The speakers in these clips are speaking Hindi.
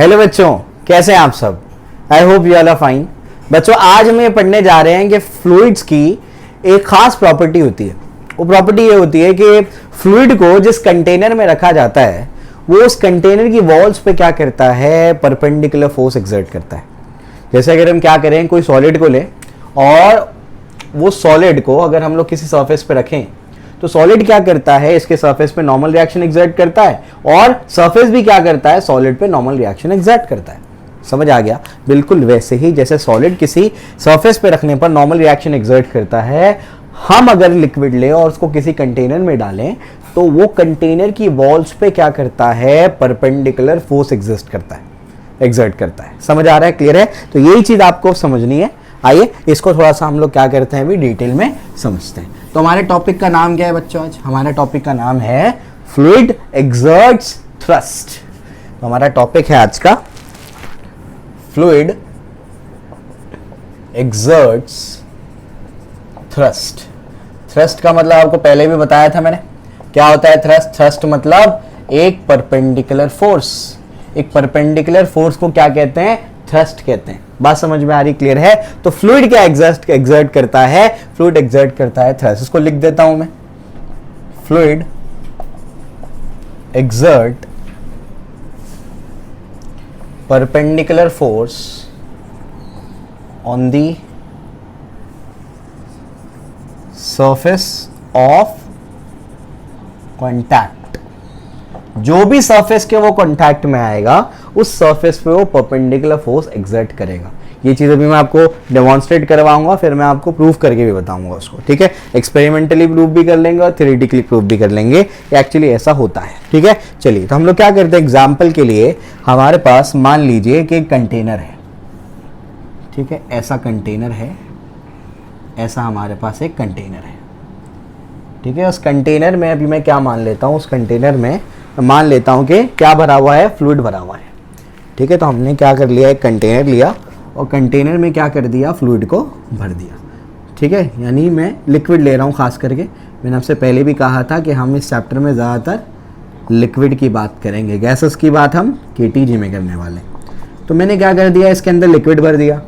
हेलो बच्चों, कैसे हैं आप सब। I hope you all are fine. बच्चों, आज हम ये पढ़ने जा रहे हैं कि फ्लूइड्स की एक खास प्रॉपर्टी होती है। वो प्रॉपर्टी ये होती है कि फ्लूइड को जिस कंटेनर में रखा जाता है वो उस कंटेनर की वॉल्स पे क्या करता है, परपेंडिकुलर फोर्स एक्सर्ट करता है। जैसे अगर हम क्या करें, कोई सॉलिड को लें और वो सॉलिड को अगर हम लोग किसी सरफेस पे रखें तो सॉलिड क्या करता है, इसके सरफेस पे नॉर्मल रिएक्शन एक्सर्ट करता है और सरफेस भी क्या करता है, सॉलिड पे नॉर्मल रिएक्शन एक्सर्ट करता है। समझ आ गया। बिल्कुल वैसे ही जैसे सॉलिड किसी सरफेस पे रखने पर नॉर्मल रिएक्शन एक्सर्ट करता है, हम अगर लिक्विड ले और उसको किसी कंटेनर में डालें तो वो कंटेनर की वॉल्स पे क्या करता है, परपेंडिकुलर फोर्स एक्सर्ट करता है। समझ आ रहा है, क्लियर है। तो यही चीज आपको समझनी है। आइए इसको थोड़ा सा हम लोग क्या करते हैं, अभी डिटेल में समझते हैं। तो हमारे टॉपिक का नाम क्या है बच्चों? आज हमारे टॉपिक का नाम है फ्लूइड एक्सर्ट्स थ्रस्ट। तो हमारा टॉपिक है आज का फ्लूइड एक्सर्ट्स थ्रस्ट। थ्रस्ट का मतलब आपको पहले भी बताया था मैंने, क्या होता है थ्रस्ट। थ्रस्ट मतलब एक परपेंडिकुलर फोर्स। एक परपेंडिकुलर फोर्स को क्या कहते हैं, थ्रस्ट कहते हैं। बात समझ में आ रही, क्लियर है। तो फ्लूइड क्या एक्सर्ट करता है, फ्लूइड एक्सर्ट करता है थ्रस्ट। इसको लिख देता हूं मैं, fluid exert perpendicular force on the surface of contact. जो भी सरफेस के वो कॉन्टैक्ट में आएगा उस सरफेस पे वो परपेंडिकुलर फोर्स एक्सर्ट करेगा। ये चीज अभी मैं आपको डेमोन्स्ट्रेट करवाऊंगा, फिर मैं आपको प्रूफ करके भी बताऊंगा उसको। ठीक है, एक्सपेरिमेंटली प्रूफ भी कर लेंगे और थ्योरेटिकली प्रूफ भी कर लेंगे। एक्चुअली ऐसा होता है। ठीक है, चलिए तो हम लोग क्या करते हैं, एग्जाम्पल के लिए हमारे पास मान लीजिए कि एक कंटेनर है। ठीक है, ऐसा कंटेनर है, ऐसा हमारे पास एक कंटेनर है। ठीक है, उस कंटेनर में अभी मैं क्या मान लेता हूँ, उस कंटेनर में मान लेता हूँ कि क्या भरा हुआ है, फ्लूइड भरा हुआ है। ठीक है, तो हमने क्या कर लिया, एक कंटेनर लिया और कंटेनर में क्या कर दिया, फ्लूइड को भर दिया। ठीक है, यानी मैं लिक्विड ले रहा हूँ। खास करके मैंने आपसे पहले भी कहा था कि हम इस चैप्टर में ज़्यादातर लिक्विड की बात करेंगे, गैसेस की बात हम केटीजी में करने वाले। तो मैंने क्या कर दिया, इसके अंदर लिक्विड भर दिया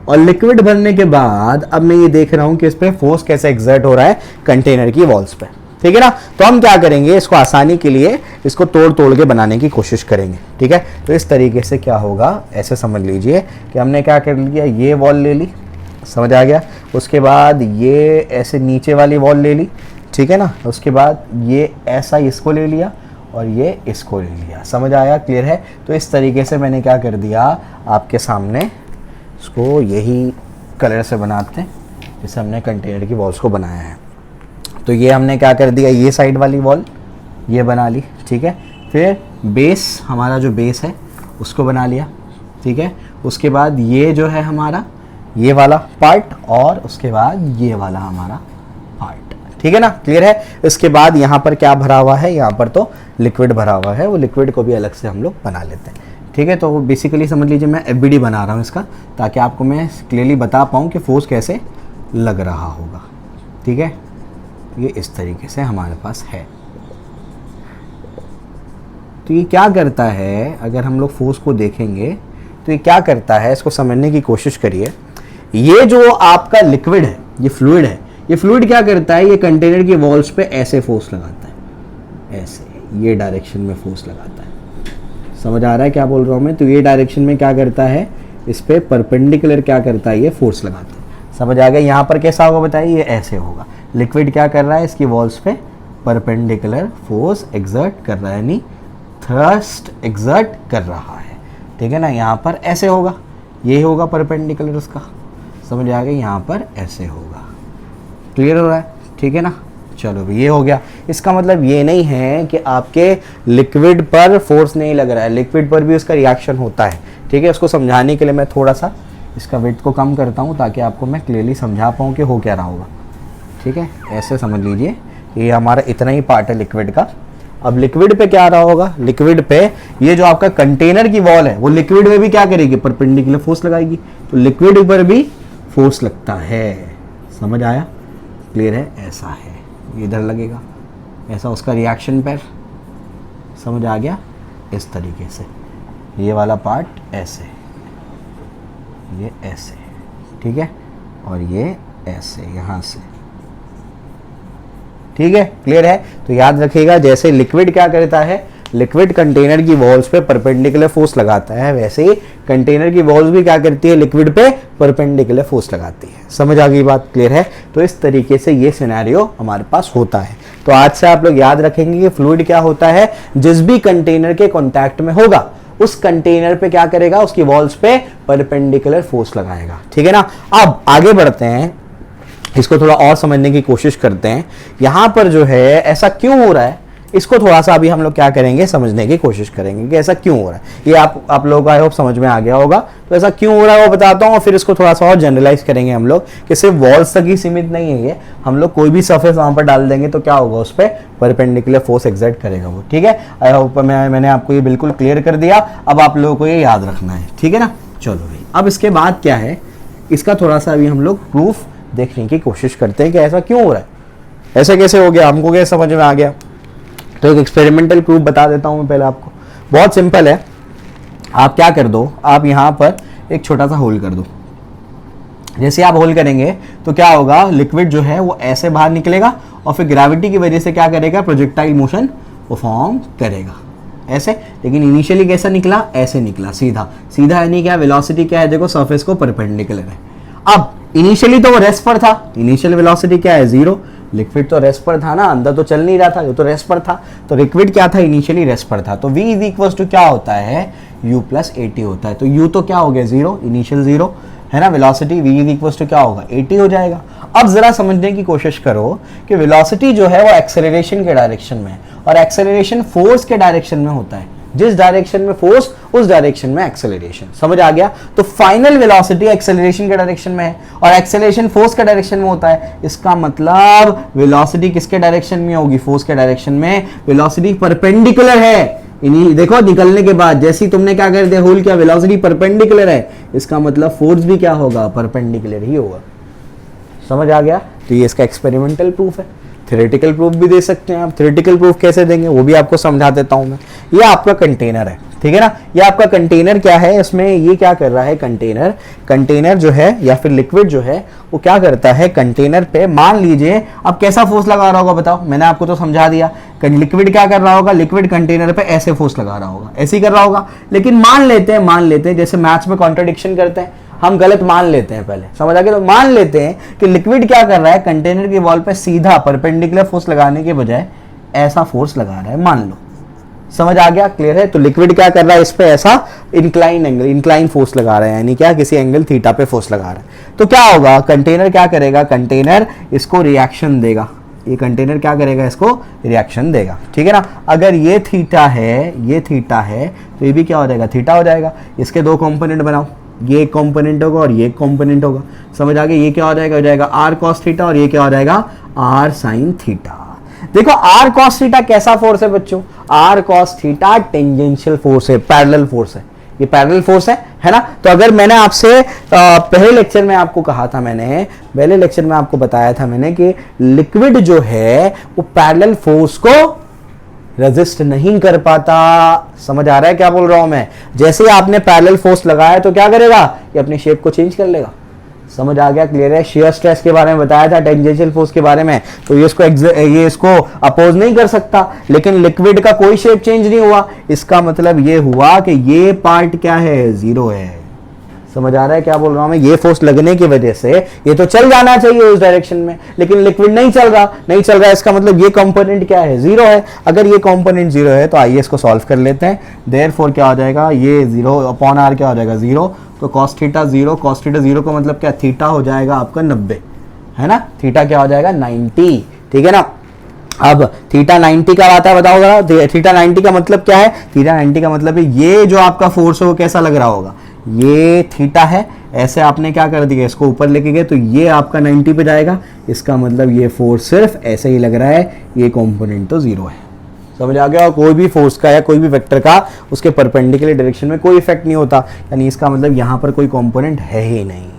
और लिक्विड भरने के बाद अब मैं ये देख रहा हूँ कि इस पर फोर्स कैसे एक्सर्ट हो रहा है कंटेनर की वॉल्स पे। ठीक है ना। तो हम क्या करेंगे, इसको आसानी के लिए इसको तोड़ तोड़ के बनाने की कोशिश करेंगे। ठीक है, तो इस तरीके से क्या होगा, ऐसे समझ लीजिए कि हमने क्या कर लिया, ये वॉल ले ली। समझ आ गया। उसके बाद ये ऐसे नीचे वाली वॉल ले ली। ठीक है ना। उसके बाद ये ऐसा इसको ले लिया और ये इसको ले लिया। समझ आया, क्लियर है। तो इस तरीके से मैंने क्या कर दिया, आपके सामने इसको यही कलर से बनाते हैं जैसे हमने कंटेनर की वॉल्स को बनाया है। तो ये हमने क्या कर दिया, ये साइड वाली वॉल ये बना ली। ठीक है, फिर बेस, हमारा जो बेस है उसको बना लिया। ठीक है, उसके बाद ये जो है हमारा ये वाला पार्ट और उसके बाद ये वाला हमारा पार्ट। ठीक है ना, क्लियर है। इसके बाद यहाँ पर क्या भरा हुआ है, यहाँ पर तो लिक्विड भरा हुआ है, वो लिक्विड को भी अलग से हम लोग बना लेते हैं। ठीक है, तो बेसिकली समझ लीजिए मैं एफबीडी बना रहा हूँ इसका, ताकि आपको मैं क्लियरली बता पाऊँ कि फोर्स कैसे लग रहा होगा। ठीक है, ये इस तरीके से हमारे पास है। तो ये क्या करता है, अगर हम लोग फोर्स को देखेंगे तो ये क्या करता है, इसको समझने की कोशिश करिए। ये जो आपका लिक्विड है, ये फ्लूइड है, ये फ्लूइड क्या करता है, ये कंटेनर की वॉल्स पे ऐसे फोर्स लगाता है, ऐसे ये डायरेक्शन में फोर्स लगाता है। समझ आ रहा है क्या बोल रहा हूँ मैं। तो ये डायरेक्शन में क्या करता है, इस पे परपेंडिकुलर क्या करता है, ये फोर्स लगाता है। समझ आ गया। यहाँ पर कैसा होगा बताइए, ये ऐसे होगा। लिक्विड क्या कर रहा है, इसकी वॉल्स पे परपेंडिकुलर फोर्स एक्सर्ट कर रहा है, यानी थ्रस्ट एक्सर्ट कर रहा है। ठीक है ना, यहाँ पर ऐसे होगा, ये होगा परपेंडिकुलर उसका। समझ आ गया, यहाँ पर ऐसे होगा। क्लियर हो रहा है, ठीक है ना। चलो भी ये हो गया। इसका मतलब ये नहीं है कि आपके लिक्विड पर फोर्स नहीं लग रहा है, लिक्विड पर भी उसका रिएक्शन होता है। ठीक है, उसको समझाने के लिए मैं थोड़ा सा इसका वेट को कम करता हूँ ताकि आपको मैं क्लियरली समझा पाऊँ कि हो क्या रहा होगा। ठीक है, ऐसे समझ लीजिए ये हमारा इतना ही पार्ट है लिक्विड का। अब लिक्विड पे क्या आ रहा होगा, लिक्विड पे ये जो आपका कंटेनर की वॉल है वो लिक्विड में भी क्या करेगी, परपेंडिकुलर फोर्स लगाएगी। तो लिक्विड पर भी फोर्स लगता है। समझ आया, क्लियर है। ऐसा है, इधर लगेगा, ऐसा उसका रिएक्शन पैर। समझ आ गया, इस तरीके से। ये वाला पार्ट ऐसे, ये ऐसे, ठीक है, और ये ऐसे यहाँ से, ठीक है, क्लियर है। तो याद रखिएगा जैसे लिक्विड क्या करता है, लिक्विड कंटेनर की वॉल्स पे परपेंडिकुलर फोर्स लगाता है, वैसे ही कंटेनर की वॉल्स भी क्या करती है, लिक्विड पे परपेंडिकुलर फोर्स लगाती है। समझ आ गई बात, क्लियर है। तो इस तरीके से ये सिनेरियो हमारे पास होता है। तो आज से आप लोग याद रखेंगे कि फ्लूइड क्या होता है, जिस भी कंटेनर के कॉन्टैक्ट में होगा उस कंटेनर पे क्या करेगा, उसकी वॉल्स पे परपेंडिकुलर फोर्स लगाएगा, ठीक है ना। अब आगे बढ़ते हैं, इसको थोड़ा और समझने की कोशिश करते हैं। यहां पर जो है ऐसा क्यों हो रहा है, इसको थोड़ा सा अभी हम लोग क्या करेंगे, समझने की कोशिश करेंगे कि ऐसा क्यों हो रहा है। ये आप लोगों को आई होप समझ में आ गया होगा। तो ऐसा क्यों हो रहा है वो बताता हूँ, और फिर इसको थोड़ा सा और जनरलाइज करेंगे हम लोग कि सिर्फ वॉल्स तक ही सीमित नहीं है ये, हम लोग कोई भी सरफेस वहां पर डाल देंगे तो क्या होगा, उस पर परपेंडिकुलर फोर्स एक्सर्ट करेगा वो, ठीक है। आई होप मैंने आपको ये बिल्कुल क्लियर कर दिया। अब आप लोगों को ये याद रखना है, ठीक है ना। चलो भाई, अब इसके बाद क्या है, इसका थोड़ा सा अभी हम लोग प्रूफ देखने की कोशिश करते हैं कि ऐसा क्यों हो रहा है, ऐसा कैसे हो गया, हमको क्या समझ में आ गया। तो एक एक्सपेरिमेंटल प्रूफ बता देता हूं मैं पहले आपको, बहुत सिंपल है। आप क्या कर दो, आप यहां पर एक छोटा सा होल कर दो। जैसे आप होल करेंगे तो क्या होगा, लिक्विड जो है वो ऐसे बाहर निकलेगा और फिर ग्रेविटी की वजह से क्या करेगा, प्रोजेक्टाइल मोशन परफॉर्म करेगा ऐसे। लेकिन इनिशियली कैसा निकला, ऐसे निकला, सीधा सीधा, यानी क्या, वेलोसिटी क्या है, देखो सरफेस को परपेंडिकुलर है। अब इनिशियली तो वो रेस्ट पर था, इनिशियल वेलोसिटी क्या है, 0। लिक्विड तो रेस्ट पर था ना, अंदर तो चल नहीं रहा था, जो तो रेस्ट पर था। तो लिक्विड क्या था, इनिशियली रेस्ट पर था। तो v इज इक्वल टू क्या होता है, u प्लस at होता है। तो u तो क्या हो गया, 0, इनिशियल 0 है ना। Velocity v is equal to क्या होगा, at हो जाएगा। अब जरा समझने की कोशिश करो कि वेलोसिटी जो है वो एक्सेलरेशन के डायरेक्शन में है, और एक्सेलरेशन फोर्स के डायरेक्शन में होता है। जिस डायरेक्शन में फोर्स, उस डायरेक्शन में एक्सेलरेशन। समझ आ गया। तो फाइनल वेलोसिटी एक्सेलरेशन के डायरेक्शन में है और एक्सेलरेशन फोर्स के डायरेक्शन में होता है। इसका मतलब वेलोसिटी किसके डायरेक्शन में होगी, फोर्स के डायरेक्शन में। वेलोसिटी परपेंडिकुलर है, देखो निकलने के बाद जैसे ही तुमने क्या कर दिया, होल किया, वेलोसिटी परपेंडिकुलर है, इसका मतलब फोर्स भी क्या होगा, परपेंडिकुलर ही होगा। समझ आ गया। तो ये इसका एक्सपेरिमेंटल प्रूफ है। थ्योरेटिकल प्रूफ भी दे सकते हैं आप। थ्योरेटिकल प्रूफ कैसे देंगे वो भी आपको समझा देता हूं मैं। ये आपका कंटेनर है, ठीक है ना। ये आपका कंटेनर क्या है, इसमें ये क्या कर रहा है, कंटेनर जो है या फिर लिक्विड जो है वो क्या करता है, कंटेनर पे मान लीजिए अब कैसा फोर्स लगा रहा होगा बताओ, मैंने आपको तो समझा दिया। लिक्विड क्या कर रहा होगा, लिक्विड कंटेनर पे ऐसे फोर्स लगा रहा होगा, ऐसे ही कर रहा होगा। लेकिन मान लेते हैं जैसे मैथ्स में कॉन्ट्रडिक्शन करते हैं, हम गलत मान लेते हैं, पहले समझ आ गया। तो मान लेते हैं कि लिक्विड क्या कर रहा है, कंटेनर की वॉल पे सीधा परपेंडिकुलर फोर्स लगाने के बजाय ऐसा फोर्स लगा रहा है, मान लो। समझ आ गया, क्लियर है। तो लिक्विड क्या कर रहा है, इस पे ऐसा इंक्लाइन फोर्स लगा रहा है, यानी क्या, किसी एंगल थीटा पे फोर्स लगा रहा है। तो क्या होगा, कंटेनर क्या करेगा, कंटेनर इसको रिएक्शन देगा। ये कंटेनर क्या करेगा, इसको रिएक्शन देगा, ठीक है ना। अगर ये थीटा है तो ये भी क्या हो जाएगा, थीटा हो जाएगा। इसके दो कंपोनेंट बनाओ, ये एक कंपोनेंट होगा और ये एक कंपोनेंट होगा। समझ आ गया। ये क्या हो जाएगा आर कॉस थीटा, और ये क्या हो जाएगा, आर साइन थीटा। देखो आर कॉस थीटा कैसा फोर्स है बच्चों, R cos theta tangential force है, पैरेलल फोर्स है, ये पैरेलल फोर्स है ना। तो अगर मैंने आपसे पहले लेक्चर में आपको कहा था, पहले लेक्चर में आपको बताया था मैंने कि लिक्विड जो है वो पैरेलल फोर्स को रेजिस्ट नहीं कर पाता। समझ आ रहा है क्या बोल रहा हूं मैं। जैसे ही आपने पैरेलल फोर्स लगाया तो क्या करेगा, ये अपनी शेप को चेंज कर लेगा। समझ आ गया, क्लियर है। शेयर स्ट्रेस के बारे में बताया था, टेंजेंशियल फोर्स के बारे में। तो ये इसको अपोज नहीं कर सकता, लेकिन लिक्विड का कोई शेप चेंज नहीं हुआ। इसका मतलब ये हुआ कि ये पार्ट क्या है, 0 है। समझ आ रहा है क्या बोल रहा हूं मैं। ये फोर्स लगने की वजह से ये तो चल जाना चाहिए उस डायरेक्शन में, लेकिन लिक्विड नहीं चल रहा। इसका मतलब ये कंपोनेंट क्या है, 0 है। अगर ये कंपोनेंट 0 है तो आइए इसको सॉल्व कर लेते हैं। देयरफॉर क्या हो जाएगा, ये 0 अपॉन आर क्या हो जाएगा, 0। तो cos थीटा 0, cos थीटा 0 का मतलब क्या, थीटा हो जाएगा आपका 90, है ना। थीटा क्या हो जाएगा, 90, ठीक है ना। अब थीटा 90 का आता है, बताओ जरा। थीटा 90 का मतलब क्या है, थीटा 90 का मतलब है ये जो आपका फोर्स है वो कैसा लग रहा होगा, ये थीटा है, ऐसे आपने क्या कर दिया, इसको ऊपर लेके गए तो ये आपका 90 पे जाएगा। इसका मतलब ये फोर्स सिर्फ ऐसे ही लग रहा है, ये कंपोनेंट तो 0 है। समझ आ गया। कोई भी फोर्स का या कोई भी वेक्टर का उसके परपेंडिकुलर डायरेक्शन में कोई इफेक्ट नहीं होता, यानी इसका मतलब यहाँ पर कोई कंपोनेंट है ही नहीं।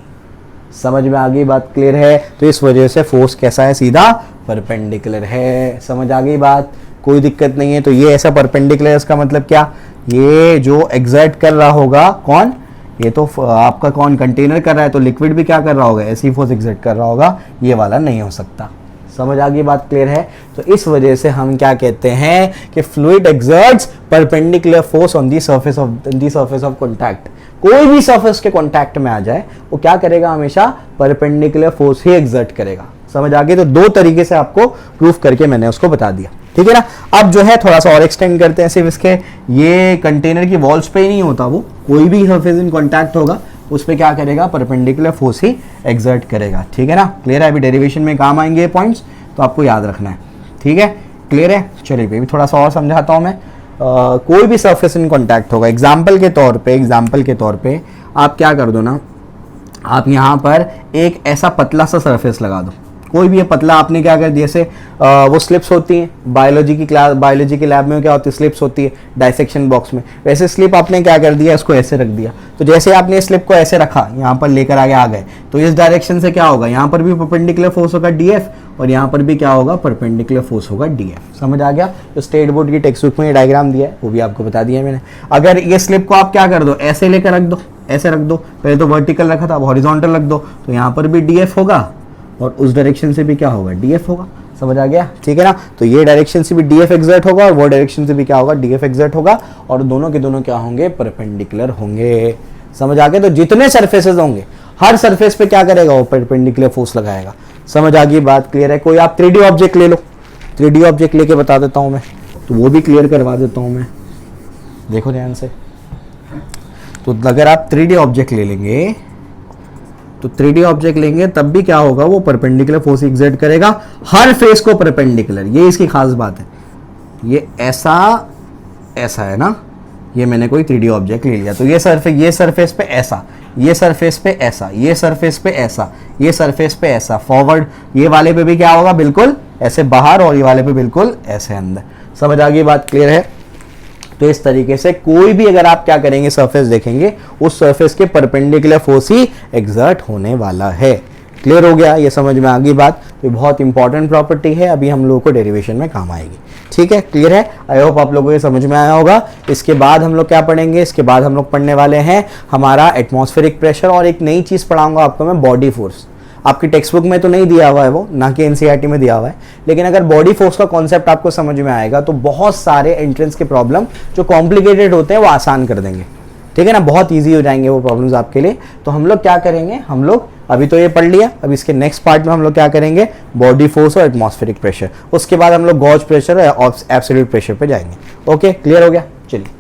समझ में आ गई बात, क्लियर है। तो इस वजह से फोर्स कैसा है, सीधा परपेंडिकुलर है। समझ आ गई बात, कोई दिक्कत नहीं है। तो ये ऐसा परपेंडिकुलर, इसका मतलब क्या, ये जो एग्जर्ट कर रहा होगा कौन, ये तो आपका कौन कंटेनर कर रहा है, तो लिक्विड भी क्या कर रहा होगा, ऐसी फोर्स एग्जर्ट कर रहा होगा, ये वाला नहीं हो सकता। समझ आ गई बात, क्लियर है। तो इस वजह से हम क्या कहते हैं कि fluid exerts perpendicular force on the surface of contact. कोई भी सरफेस के कॉन्टैक्ट में आ जाए वो क्या करेगा, हमेशा परपेंडिकुलर फोर्स ही एक्सर्ट करेगा। समझ आ गई। तो दो तरीके से आपको प्रूफ करके मैंने उसको बता दिया, ठीक है ना। अब जो है थोड़ा सा और एक्सटेंड करते हैं, सिर्फ इसके ये कंटेनर की वॉल्स पे ही नहीं होता, वो कोई भी सरफेस इन कॉन्टैक्ट होगा उस पर क्या करेगा, परपेंडिकुलर फोर्स ही एक्सर्ट करेगा, ठीक है ना। क्लियर है। अभी डेरिवेशन में काम आएंगे पॉइंट्स, तो आपको याद रखना है, ठीक है, क्लियर है। चलिए बेबी थोड़ा सा और समझाता हूँ मैं। कोई भी सरफेस इन कॉन्टैक्ट होगा, एग्जाम्पल के तौर पे आप क्या कर दो ना, आप यहाँ पर एक ऐसा पतला सा सरफेस लगा दो, कोई भी ये पतला, आपने क्या कर दिया, जैसे वो स्लिप्स होती हैं बायोलॉजी की लैब में क्या होती है, स्लिप्स होती है डाइसेक्शन बॉक्स में, वैसे स्लिप आपने क्या कर दिया, इसको ऐसे रख दिया। तो जैसे आपने स्लिप को ऐसे रखा, यहाँ पर लेकर आगे आ गए, तो इस डायरेक्शन से क्या होगा, यहाँ पर भी परपेंडिकुलर फोर्स होगा डीएफ, और यहाँ पर भी क्या होगा, परपेंडिकुलर फोर्स होगा डीएफ। समझ आ गया। तो स्टेट बोर्ड की टेक्स्ट बुक में ये डायग्राम दिया है, वो भी आपको बता दिया मैंने। अगर ये स्लिप को आप क्या कर दो, ऐसे लेकर रख दो, ऐसे रख दो, पहले तो वर्टिकल रखा था, अब हॉरिजॉन्टल रख दो, तो यहाँ पर भी डीएफ होगा और उस डायरेक्शन से भी क्या होगा, डीएफ होगा। समझ आ गया, ठीक है ना। तो ये डायरेक्शन से भी डीएफ एक्सर्ट होगा और वो डायरेक्शन से भी क्या होगा, डीएफ एक्सर्ट होगा, और दोनों के दोनों क्या होंगे, परपेंडिकुलर होंगे। समझ आ गया। तो जितने सरफेसेस होंगे, हर सरफेस पे क्या करेगा, वो परपेंडिकुलर फोर्स लगाएगा। समझ आ गई बात, क्लियर है। कोई आप 3D ऑब्जेक्ट ले लो, 3D ऑब्जेक्ट लेके बता देता हूँ मैं, तो वो भी क्लियर करवा देता हूँ मैं, देखो ध्यान से। तो अगर आप 3D ऑब्जेक्ट ले लेंगे, तो 3D ऑब्जेक्ट लेंगे तब भी क्या होगा, वो परपेंडिकुलर फोर्स एक्सर्ट करेगा हर फेस को परपेंडिकुलर। ये इसकी खास बात है। ये ऐसा है ना, ये मैंने कोई 3D ऑब्जेक्ट ले लिया, तो ये सरफेस पे ऐसा, ये सरफेस पे ऐसा, ये सरफेस पे ऐसा, ये सरफेस पे ऐसा, फॉरवर्ड ये वाले पे भी क्या होगा, बिल्कुल ऐसे बाहर, और ये वाले पे बिल्कुल ऐसे अंदर। समझ आ गई बात, क्लियर है। तो इस तरीके से कोई भी अगर आप क्या करेंगे, सरफेस देखेंगे, उस सरफेस के परपेंडिकुलर फोर्स ही एक्सर्ट होने वाला है। क्लियर हो गया, ये समझ में आ गई बात। ये बहुत इंपॉर्टेंट प्रॉपर्टी है, अभी हम लोगों को डेरिवेशन में काम आएगी, ठीक है, क्लियर है। आई होप आप लोगों को ये समझ में आया होगा। इसके बाद हम लोग क्या पढ़ेंगे, इसके बाद हम लोग पढ़ने वाले हैं हमारा एटमॉस्फेरिक प्रेशर, और एक नई चीज़ पढ़ाऊंगा आपको मैं, बॉडी फोर्स। आपकी टेक्स्ट बुक में तो नहीं दिया हुआ है वो, ना कि एनसीईआरटी में दिया हुआ है, लेकिन अगर बॉडी फोर्स का कॉन्सेप्ट आपको समझ में आएगा तो बहुत सारे एंट्रेंस के प्रॉब्लम जो कॉम्प्लिकेटेड होते हैं वो आसान कर देंगे, ठीक है ना, बहुत इजी हो जाएंगे वो प्रॉब्लम्स आपके लिए। तो हम लोग क्या करेंगे, हम लोग अभी तो ये पढ़ लिया, अब इसके नेक्स्ट पार्ट में हम लोग क्या करेंगे, बॉडी फोर्स और एटमॉस्फेरिक प्रेशर, उसके बाद हम लोग गॉज प्रेशर और एब्सोल्यूट प्रेशर पे जाएंगे। ओके, क्लियर हो गया, चलिए।